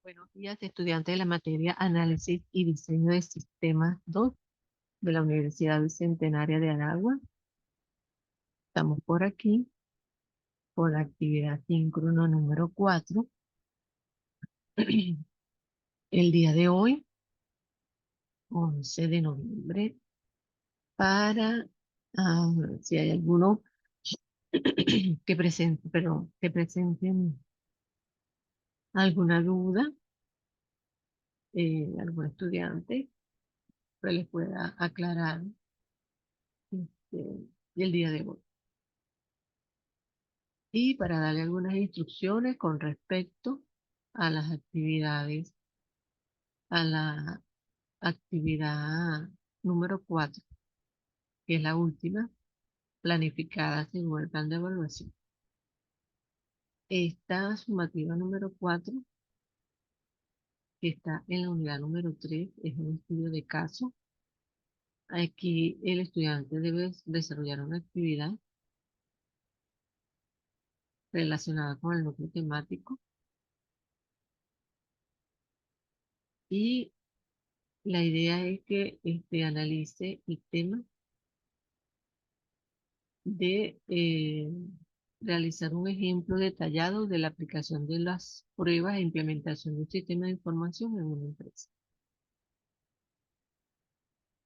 Buenos días, estudiantes de la materia Análisis y Diseño de Sistemas 2 de la Universidad Bicentenaria de Aragua. Estamos por aquí por la actividad síncrono número 4. El día de hoy, 11 de noviembre, para si hay alguno que presenten alguna duda, algún estudiante que les pueda aclarar el día de hoy. Y para darle algunas instrucciones con respecto a las actividades, a la actividad número 4, que es la última, planificada según el plan de evaluación. Esta sumativa número 4, que está en la unidad número 3, es un estudio de caso. Aquí el estudiante debe desarrollar una actividad relacionada con el núcleo temático y la idea es que analice el tema de realizar un ejemplo detallado de la aplicación de las pruebas e implementación de un sistema de información en una empresa.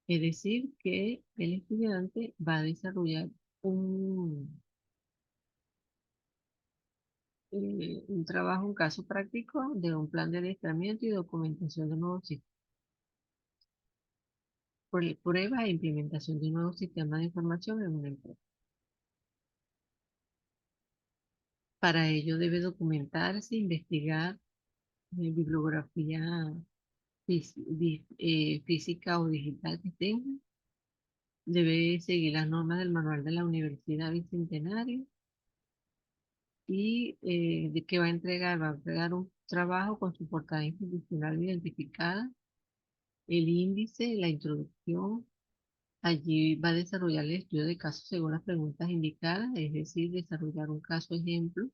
Es decir, que el estudiante va a desarrollar un trabajo, un caso práctico de un plan de adiestramiento y documentación de nuevos sistemas, pruebas e implementación de un nuevo sistema de información en una empresa. Para ello debe documentarse, investigar bibliografía física o digital que tenga. Debe seguir las normas del manual de la Universidad Bicentenario y de que va a entregar un trabajo con su portada institucional identificada, el índice, la introducción. Allí va a desarrollar el estudio de casos según las preguntas indicadas, es decir, desarrollar un caso ejemplo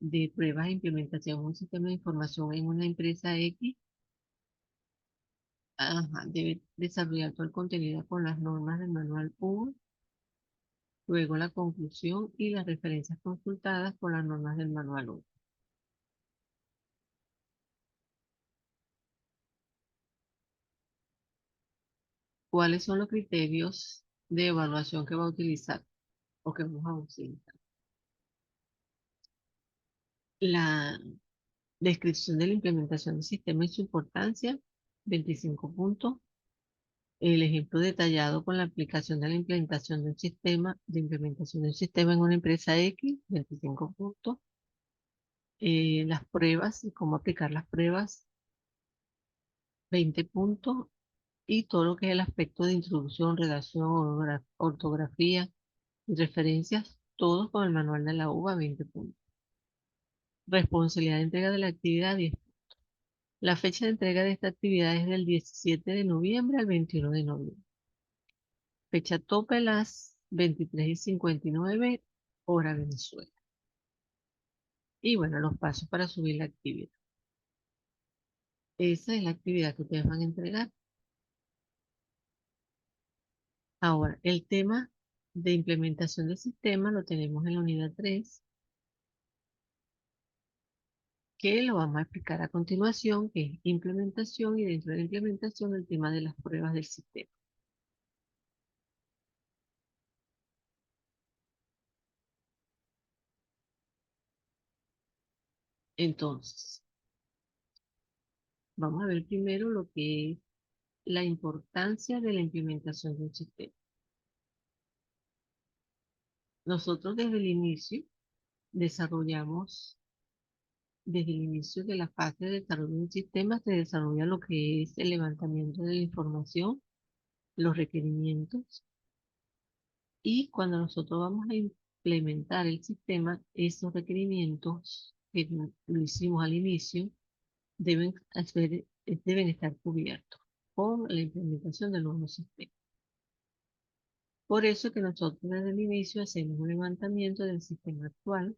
de pruebas e implementación de un sistema de información en una empresa X. Ajá, debe desarrollar todo el contenido con las normas del manual U, luego la conclusión y las referencias consultadas con las normas del manual U. ¿Cuáles son los criterios de evaluación que va a utilizar o que vamos a utilizar? La descripción de la implementación del sistema y su importancia, 25 puntos. El ejemplo detallado con la aplicación de la implementación de un sistema, de implementación de un sistema en una empresa X, 25 puntos. Las pruebas y cómo aplicar las pruebas, 20 puntos. Y todo lo que es el aspecto de introducción, redacción, ortografía y referencias, todos con el manual de la UBA, 20 puntos. Responsabilidad de entrega de la actividad, 10. La fecha de entrega de esta actividad es del 17 de noviembre al 21 de noviembre. Fecha tope las 23:59 hora Venezuela. Y bueno, los pasos para subir la actividad. Esa es la actividad que ustedes van a entregar. Ahora, el tema de implementación del sistema lo tenemos en la unidad 3, que lo vamos a explicar a continuación, que es implementación, y dentro de la implementación el tema de las pruebas del sistema. Entonces, vamos a ver primero lo que es la importancia de la implementación de un sistema. Nosotros desarrollamos, desde el inicio de la fase de desarrollo de un sistema, se desarrolla lo que es el levantamiento de la información, los requerimientos, y cuando nosotros vamos a implementar el sistema, esos requerimientos que lo hicimos al inicio deben estar cubiertos con la implementación del nuevo sistema. Por eso que nosotros desde el inicio hacemos un levantamiento del sistema actual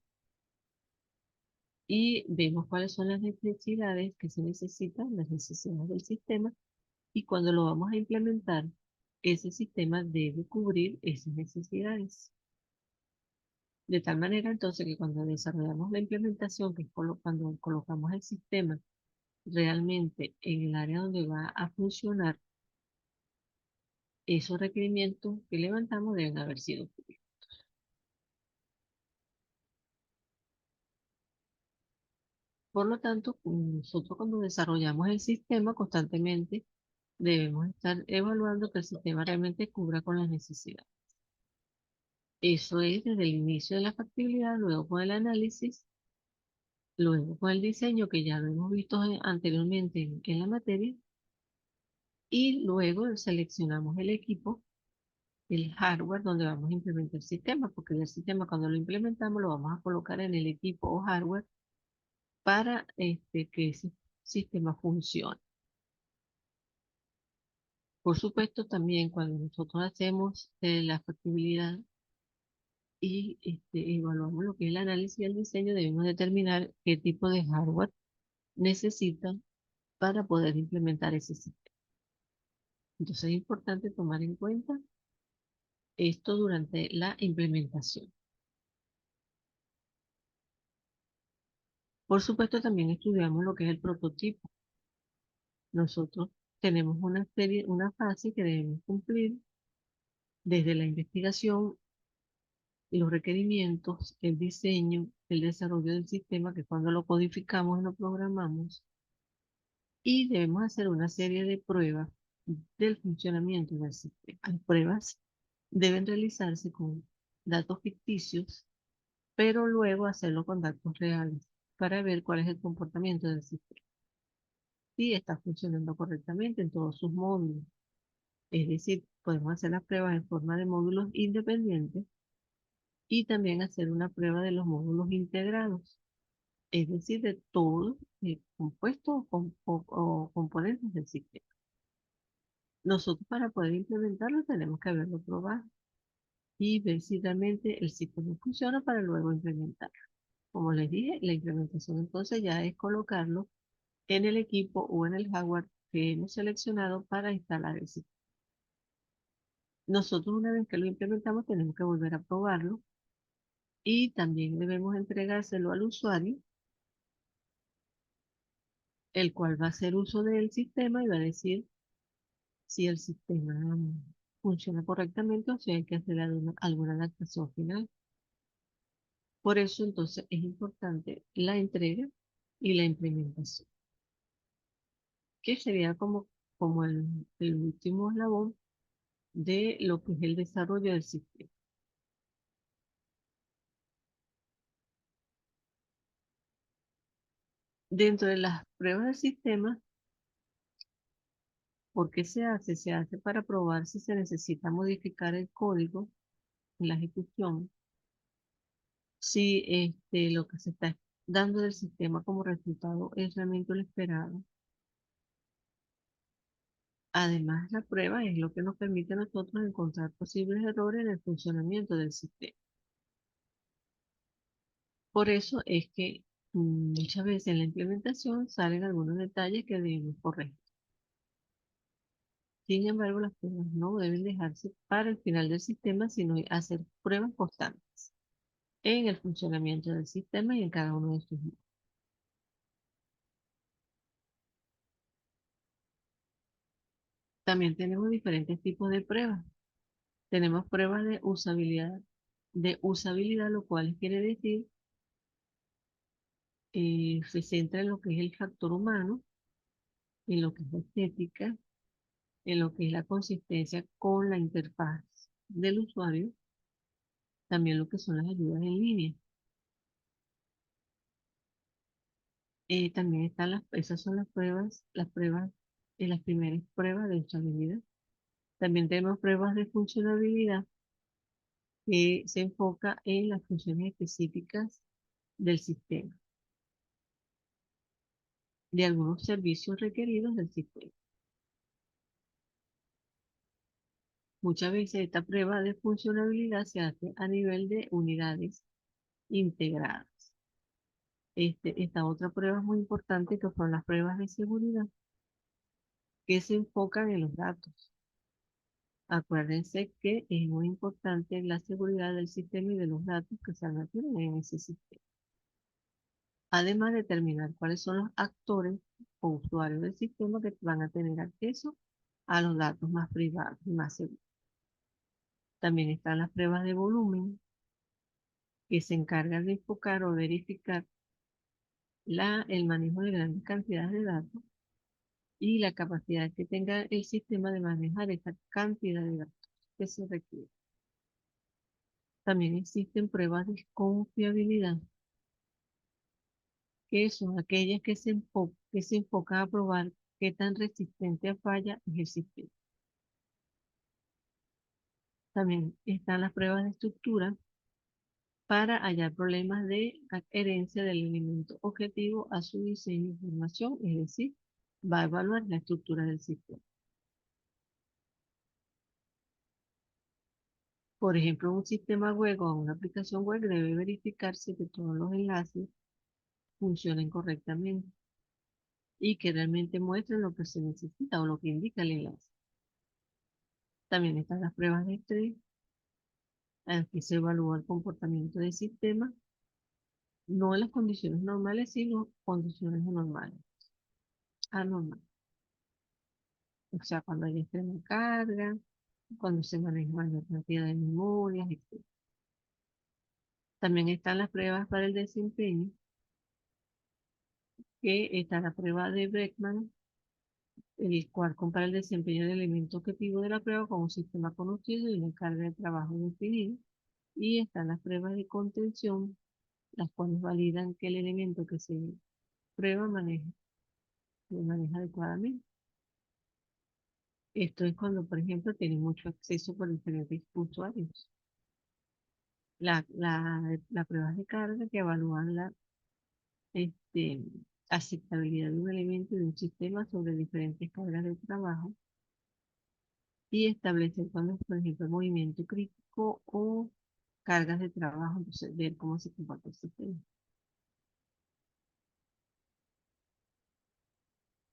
y vemos cuáles son las necesidades que se necesitan, las necesidades del sistema, y cuando lo vamos a implementar, ese sistema debe cubrir esas necesidades. De tal manera entonces que cuando desarrollamos la implementación, que es cuando colocamos el sistema realmente en el área donde va a funcionar, esos requerimientos que levantamos deben haber sido cubiertos. Por lo tanto, nosotros cuando desarrollamos el sistema constantemente debemos estar evaluando que el sistema realmente cubra con las necesidades. Eso es desde el inicio de la factibilidad, luego con el análisis, luego con el diseño, que ya lo hemos visto anteriormente en la materia, y luego seleccionamos el equipo, el hardware donde vamos a implementar el sistema, porque el sistema cuando lo implementamos lo vamos a colocar en el equipo o hardware para que ese sistema funcione. Por supuesto, también cuando nosotros hacemos la factibilidad y evaluamos lo que es el análisis y el diseño, debemos determinar qué tipo de hardware necesitan para poder implementar ese sistema. Entonces es importante tomar en cuenta esto durante la implementación. Por supuesto, también estudiamos lo que es el prototipo. Nosotros tenemos una fase que debemos cumplir desde la investigación, los requerimientos, el diseño, el desarrollo del sistema, que cuando lo codificamos y lo programamos, y debemos hacer una serie de pruebas del funcionamiento del sistema. Las pruebas deben realizarse con datos ficticios, pero luego hacerlo con datos reales para ver cuál es el comportamiento del sistema. Si está funcionando correctamente en todos sus módulos. Es decir, podemos hacer las pruebas en forma de módulos independientes y también hacer una prueba de los módulos integrados, es decir, de todos los compuestos o componentes del sistema. Nosotros para poder implementarlo tenemos que haberlo probado y ver si realmente el sistema funciona para luego implementarlo. Como les dije, la implementación entonces ya es colocarlo en el equipo o en el hardware que hemos seleccionado para instalar el sistema. Nosotros una vez que lo implementamos tenemos que volver a probarlo y también debemos entregárselo al usuario, el cual va a hacer uso del sistema y va a decir si el sistema funciona correctamente o si hay que hacer alguna adaptación final. Por eso entonces es importante la entrega y la implementación, que sería como el último eslabón de lo que es el desarrollo del sistema. Dentro de las pruebas del sistema, ¿por qué se hace? Se hace para probar si se necesita modificar el código en la ejecución, si lo que se está dando del sistema como resultado es realmente lo esperado. Además, la prueba es lo que nos permite a nosotros encontrar posibles errores en el funcionamiento del sistema. Por eso es que muchas veces en la implementación salen algunos detalles que debemos corregir. Sin embargo, las pruebas no deben dejarse para el final del sistema, sino hacer pruebas constantes en el funcionamiento del sistema y en cada uno de sus módulos. También tenemos diferentes tipos de pruebas. Tenemos pruebas de usabilidad, lo cual quiere decir se centra en lo que es el factor humano, en lo que es la estética, en lo que es la consistencia con la interfaz del usuario, también lo que son las ayudas en línea. También están esas son las primeras pruebas de usabilidad. También tenemos pruebas de funcionabilidad que se enfoca en las funciones específicas del sistema, de algunos servicios requeridos del sistema. Muchas veces esta prueba de funcionabilidad se hace a nivel de unidades integradas. Esta otra prueba es muy importante que son las pruebas de seguridad que se enfocan en los datos. Acuérdense que es muy importante la seguridad del sistema y de los datos que se almacenan en ese sistema. Además, determinar cuáles son los actores o usuarios del sistema que van a tener acceso a los datos más privados y más seguros. También están las pruebas de volumen, que se encargan de enfocar o verificar el manejo de grandes cantidades de datos y la capacidad que tenga el sistema de manejar esa cantidad de datos que se requiere. También existen pruebas de confiabilidad, que son aquellas que se enfocan a probar qué tan resistente a falla es el sistema. También están las pruebas de estructura para hallar problemas de adherencia del elemento objetivo a su diseño de información, es decir, va a evaluar la estructura del sistema. Por ejemplo, un sistema web o una aplicación web debe verificarse que todos los enlaces funcionen correctamente y que realmente muestren lo que se necesita o lo que indica el enlace. También están las pruebas de estrés. Aquí se evalúa el comportamiento del sistema, no en las condiciones normales, sino condiciones anormales. O sea, cuando hay extrema carga, cuando se maneja mayor cantidad de memorias, etc. También están las pruebas para el desempeño, que está la prueba de Breckman, el cual compara el desempeño del elemento objetivo de la prueba con un sistema conocido y una carga de trabajo definida. Y están las pruebas de contención, las cuales validan que el elemento que se prueba se maneja adecuadamente. Esto es cuando, por ejemplo, tiene mucho acceso por diferentes usuarios. Las pruebas de carga que evalúan la este, aceptabilidad de un elemento de un sistema sobre diferentes cargas de trabajo y establecer cuando, por ejemplo, movimiento crítico o cargas de trabajo, entonces ver cómo se comporta el sistema.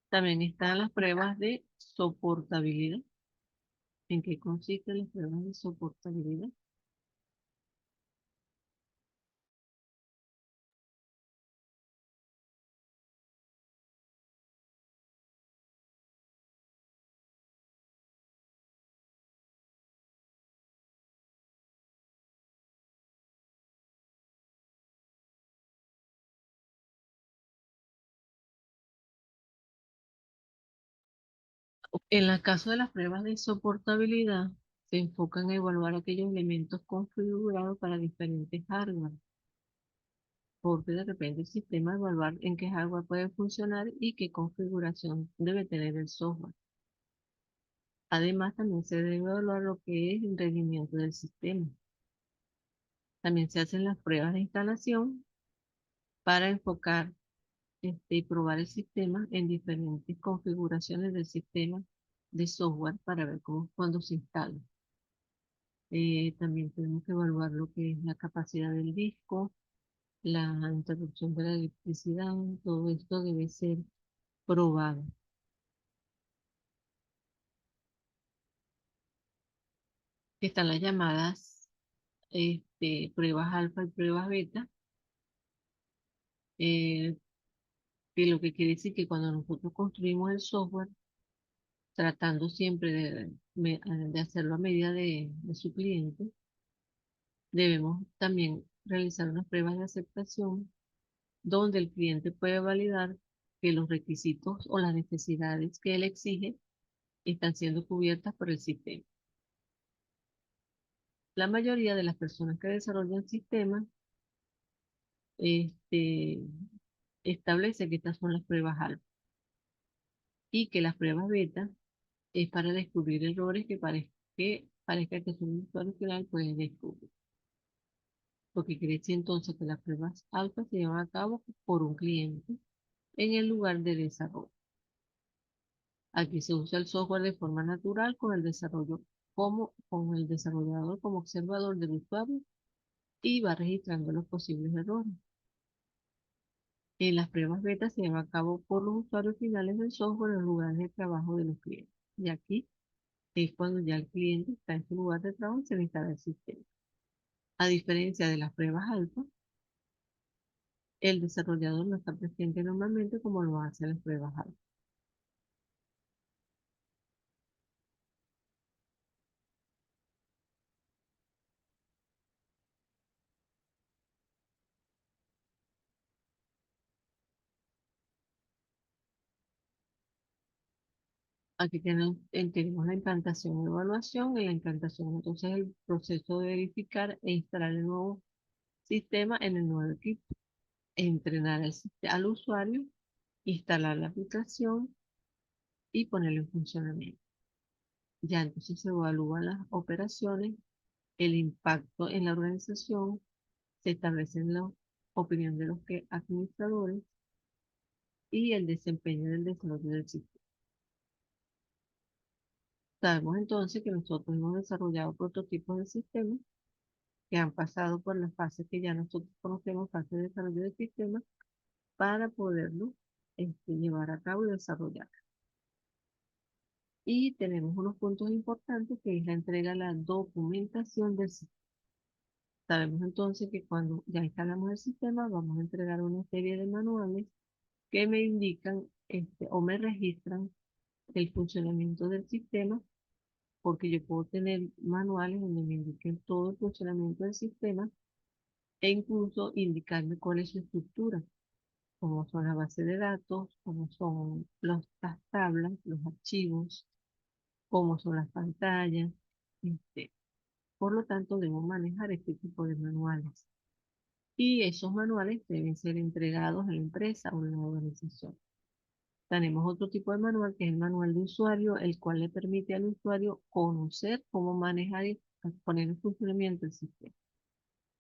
También están las pruebas de soportabilidad. ¿En qué consisten las pruebas de soportabilidad? En el caso de las pruebas de soportabilidad, se enfocan a evaluar aquellos elementos configurados para diferentes hardware, porque de repente el sistema evaluar en qué hardware puede funcionar y qué configuración debe tener el software. Además, también se debe evaluar lo que es el rendimiento del sistema. También se hacen las pruebas de instalación para enfocar y probar el sistema en diferentes configuraciones del sistema de software para ver cuándo se instala. También tenemos que evaluar lo que es la capacidad del disco, la interrupción de la electricidad, todo esto debe ser probado. Están las llamadas pruebas alfa y pruebas beta, eh, que lo que quiere decir que cuando nosotros construimos el software, tratando siempre de hacerlo a medida de su cliente, debemos también realizar unas pruebas de aceptación donde el cliente puede validar que los requisitos o las necesidades que él exige están siendo cubiertas por el sistema. La mayoría de las personas que desarrollan sistemas este, establece que estas son las pruebas alfa y que las pruebas beta es para descubrir errores que parezca que un usuario final puede descubrir. Lo que quiere decir entonces que las pruebas alfa se llevan a cabo por un cliente en el lugar de desarrollo. Aquí se usa el software de forma natural con el desarrollador como observador del usuario y va registrando los posibles errores. En las pruebas beta se lleva a cabo por los usuarios finales del software en los lugares de trabajo de los clientes. Y aquí es cuando ya el cliente está en su lugar de trabajo y se le instala el sistema. A diferencia de las pruebas alfa, el desarrollador no está presente normalmente como lo hace en las pruebas alfa. Aquí tenemos la implantación y evaluación. En la implantación, entonces, el proceso de verificar e instalar el nuevo sistema en el nuevo equipo, entrenar al usuario, instalar la aplicación y ponerlo en funcionamiento. Ya entonces se evalúan las operaciones, el impacto en la organización, se establecen la opinión de los administradores y el desempeño del desarrollo del sistema. Sabemos entonces que nosotros hemos desarrollado prototipos de sistemas que han pasado por las fases que ya nosotros conocemos, fase de desarrollo del sistema, para poderlo llevar a cabo y desarrollar. Y tenemos unos puntos importantes que es la entrega de la documentación del sistema. Sabemos entonces que cuando ya instalamos el sistema, vamos a entregar una serie de manuales que me indican o me registran el funcionamiento del sistema, porque yo puedo tener manuales donde me indiquen todo el funcionamiento del sistema e incluso indicarme cuál es su estructura, cómo son las bases de datos, cómo son las tablas, los archivos, cómo son las pantallas. este, por lo tanto, debo manejar este tipo de manuales. Y esos manuales deben ser entregados a la empresa o a la organización. Tenemos otro tipo de manual que es el manual de usuario, el cual le permite al usuario conocer cómo manejar y poner en funcionamiento el sistema.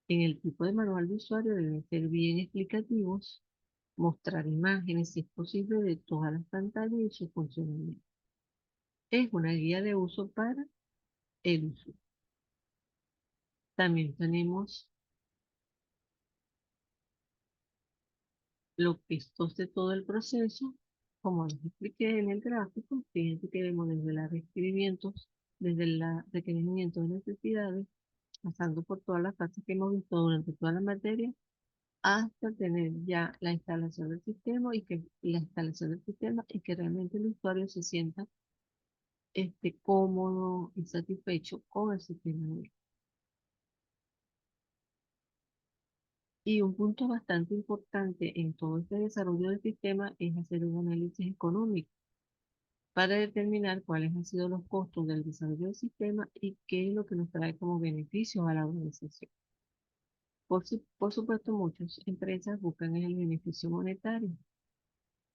En el tipo de manual de usuario deben ser bien explicativos, mostrar imágenes, si es posible, de todas las pantallas y su funcionamiento. Es una guía de uso para el uso. También tenemos lo que es todo el proceso, como les expliqué en el gráfico. Fíjense que vemos desde los requerimientos, desde el requerimiento de necesidades, pasando por todas las fases que hemos visto durante toda la materia, hasta tener ya la instalación del sistema y que realmente el usuario se sienta cómodo y satisfecho con el sistema nuevo. Y un punto bastante importante en todo este desarrollo del sistema es hacer un análisis económico para determinar cuáles han sido los costos del desarrollo del sistema y qué es lo que nos trae como beneficios a la organización. Por supuesto, muchas empresas buscan el beneficio monetario.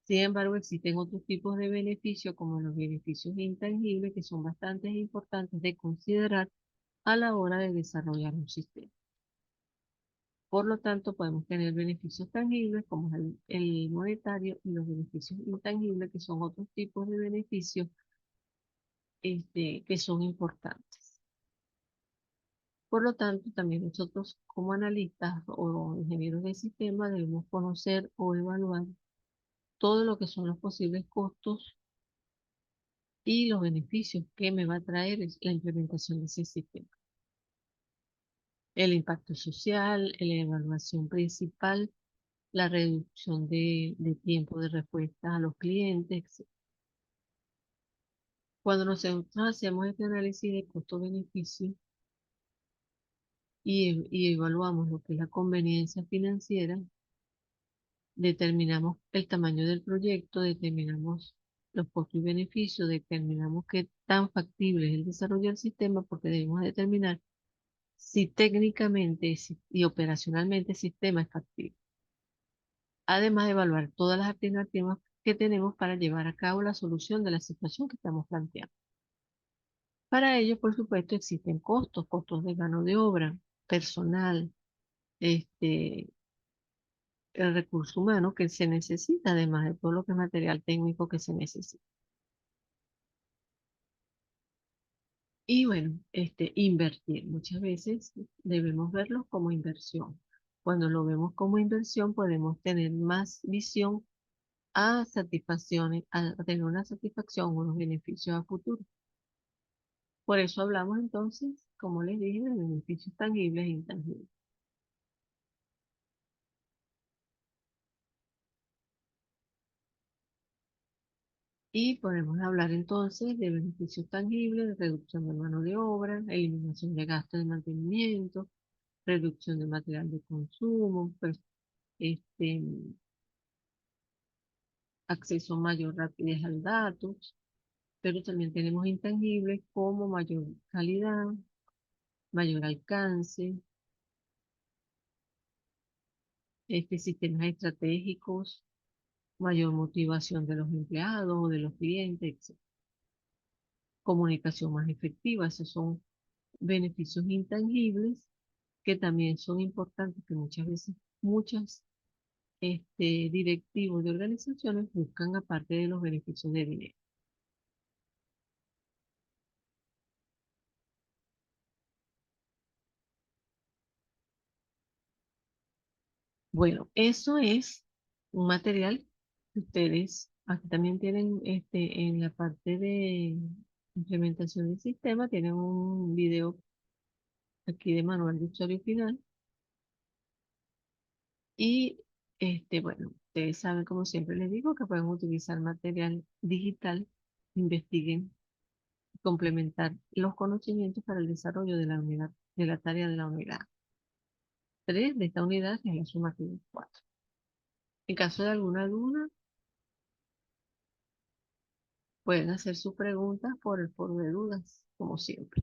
Sin embargo, existen otros tipos de beneficios, como los beneficios intangibles, que son bastante importantes de considerar a la hora de desarrollar un sistema. Por lo tanto, podemos tener beneficios tangibles, como el monetario, y los beneficios intangibles, que son otros tipos de beneficios que son importantes. Por lo tanto, también nosotros como analistas o ingenieros de sistema debemos conocer o evaluar todo lo que son los posibles costos y los beneficios que me va a traer la implementación de ese sistema. El impacto social, la evaluación principal, la reducción de tiempo de respuesta a los clientes, etc. Cuando nosotros hacemos este análisis de costo-beneficio y evaluamos lo que es la conveniencia financiera, determinamos el tamaño del proyecto, determinamos los costos y beneficios, determinamos qué tan factible es el desarrollo del sistema, porque debemos determinar si técnicamente y operacionalmente el sistema es factible. Además de evaluar todas las alternativas que tenemos para llevar a cabo la solución de la situación que estamos planteando. Para ello, por supuesto, existen costos de mano de obra, personal, el recurso humano que se necesita, además de todo lo que es material técnico que se necesita. Y bueno, invertir. Muchas veces debemos verlo como inversión, Cuando lo vemos como inversión, podemos tener más visión a satisfacciones, a tener una satisfacción, unos beneficios a futuro. Por eso hablamos entonces, como les dije, de beneficios tangibles e intangibles. Y podemos hablar entonces de beneficios tangibles, de reducción de mano de obra, eliminación de gastos de mantenimiento, reducción de material de consumo, pues, este, acceso mayor rapidez al datos, pero también tenemos intangibles como mayor calidad, mayor alcance, sistemas estratégicos, mayor motivación de los empleados o de los clientes, etc. Comunicación más efectiva, esos son beneficios intangibles que también son importantes, que muchas veces muchos directivos de organizaciones buscan aparte de los beneficios de dinero. Bueno, eso es un material que ustedes aquí también tienen en la parte de implementación del sistema, tienen un video aquí de manual de usuario final y bueno, ustedes saben como siempre les digo que pueden utilizar material digital, investiguen, complementar los conocimientos para el desarrollo de la unidad, de la tarea de la unidad 3 de esta unidad, que es la sumativa 4. En caso de alguna duda, pueden hacer sus preguntas por el foro de dudas, como siempre.